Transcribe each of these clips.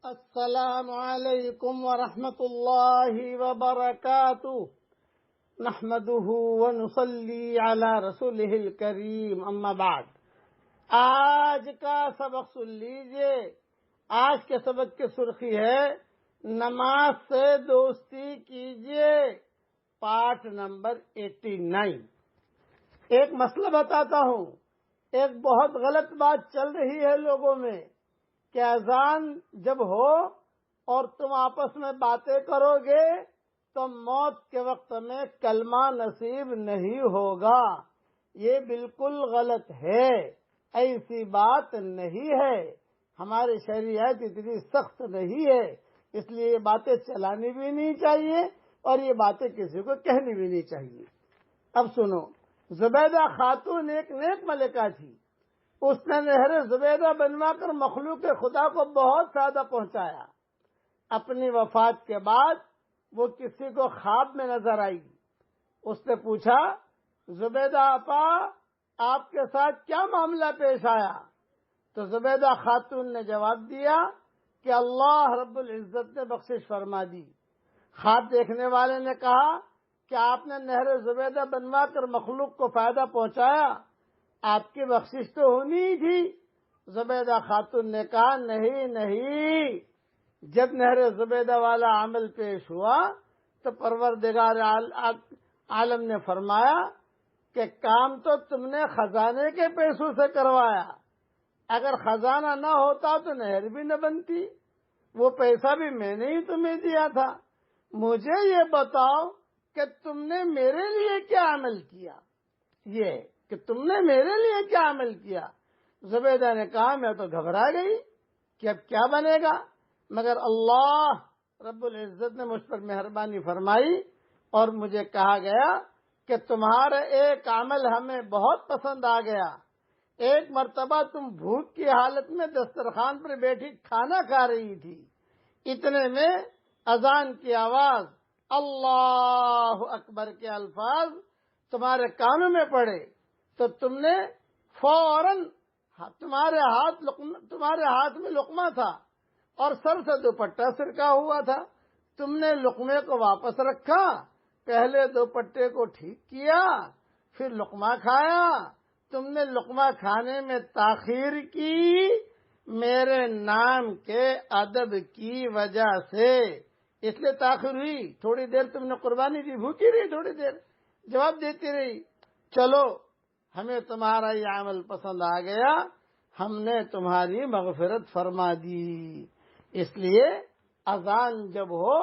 السلام علیکم ورحمۃ اللہ وبرکاتہ نحمده ونصلی علی رسولہ الکریم اما بعد۔ آج کا سبق سن لیجئے۔ آج کے سبق کی سرخی ہے نماز سے دوستی کیجئے، پارٹ نمبر 89۔ ایک مسئلہ بتاتا ہوں، ایک بہت غلط بات چل رہی ہے لوگوں میں کہ اذان جب ہو اور تم آپس میں باتیں کرو گے تو موت کے وقت میں کلمہ نصیب نہیں ہوگا۔ یہ بالکل غلط ہے، ایسی بات نہیں ہے۔ ہماری شریعت اتنی سخت نہیں ہے، اس لیے یہ باتیں چلانی بھی نہیں چاہیے اور یہ باتیں کسی کو کہنی بھی نہیں چاہیے۔ اب سنو، زبیدہ خاتون ایک نیک ملکہ تھی۔ اس نے نہر زبیدہ بنوا کر مخلوق خدا کو بہت فائدہ پہنچایا۔ اپنی وفات کے بعد وہ کسی کو خواب میں نظر آئی۔ اس نے پوچھا، زبیدہ آپا آپ کے ساتھ کیا معاملہ پیش آیا؟ تو زبیدہ خاتون نے جواب دیا کہ اللہ رب العزت نے بخشش فرما دی۔ خواب دیکھنے والے نے کہا کہ آپ نے نہر زبیدہ بنوا کر مخلوق کو فائدہ پہنچایا، آپ کی بخشش تو ہونی ہی تھی۔ زبیدہ خاتون نے کہا، نہیں، جب نہر زبیدہ والا عمل پیش ہوا تو پروردگار عالم نے فرمایا کہ کام تو تم نے خزانے کے پیسوں سے کروایا، اگر خزانہ نہ ہوتا تو نہر بھی نہ بنتی، وہ پیسہ بھی میں نے ہی تمہیں دیا تھا۔ مجھے یہ بتاؤ کہ تم نے میرے لیے کیا عمل کیا، یہ کہ تم نے میرے لیے کیا عمل کیا؟ زبیدہ نے کہا، میں تو گھبرا گئی کہ اب کیا بنے گا، مگر اللہ رب العزت نے مجھ پر مہربانی فرمائی اور مجھے کہا گیا کہ تمہارا ایک عمل ہمیں بہت پسند آ گیا۔ ایک مرتبہ تم بھوک کی حالت میں دسترخوان پر بیٹھی کھانا کھا رہی تھی، اتنے میں اذان کی آواز، اللہ اکبر کے الفاظ تمہارے کانوں میں پڑے تو تم نے فوراً تمہارے ہاتھ میں لقمہ تھا اور سر سے دوپٹہ سرکا ہوا تھا، تم نے لقمے کو واپس رکھا، پہلے دوپٹے کو ٹھیک کیا، پھر لقمہ کھایا۔ تم نے لقمہ کھانے میں تاخیر کی میرے نام کے ادب کی وجہ سے، اس لیے تاخیر ہوئی۔ تھوڑی دیر تم نے قربانی دی، بھوکی رہی، تھوڑی دیر جواب دیتی رہی، چلو ہمیں تمہارا یہ عمل پسند آ گیا، ہم نے تمہاری مغفرت فرما دی۔ اس لیے اذان جب ہو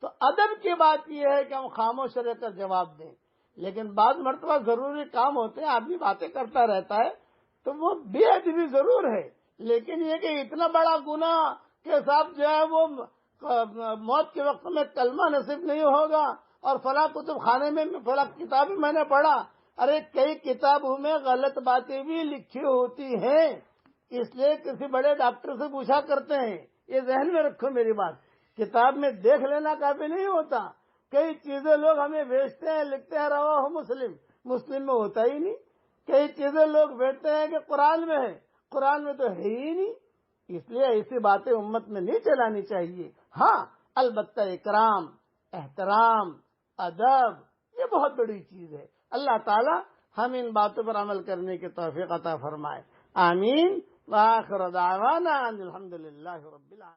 تو ادب کی بات یہ ہے کہ ہم خاموش رہ کر جواب دیں، لیکن بعض مرتبہ ضروری کام ہوتے ہیں، آدمی باتیں کرتا رہتا ہے تو وہ بے ادبی ضرور ہے، لیکن یہ کہ اتنا بڑا گناہ کے ساتھ جو ہے وہ موت کے وقت میں کلمہ نصیب نہیں ہوگا اور فلاں کتب خانے میں فلاں کتاب میں نے پڑھا۔ ارے کئی کتابوں میں غلط باتیں بھی لکھی ہوتی ہیں، اس لیے کسی بڑے ڈاکٹر سے پوچھا کرتے ہیں، یہ ذہن میں رکھو میری بات، کتاب میں دیکھ لینا کافی نہیں ہوتا۔ کئی چیزیں لوگ ہمیں بھیجتے ہیں، لکھتے ہیں رواہ مسلم میں ہوتا ہی نہیں، کئی چیزیں لوگ بھیجتے ہیں کہ قرآن میں ہے، قرآن میں تو ہے ہی نہیں۔ اس لیے ایسی باتیں امت میں نہیں چلانی چاہیے۔ ہاں البتہ اکرام، احترام، ادب یہ بہت بڑی چیز ہے۔ اللہ تعالی ہم ان باتوں پر عمل کرنے کی توفیق عطا فرمائے، آمین۔ وآخر دعوانا ان الحمد للہ رب العالمین۔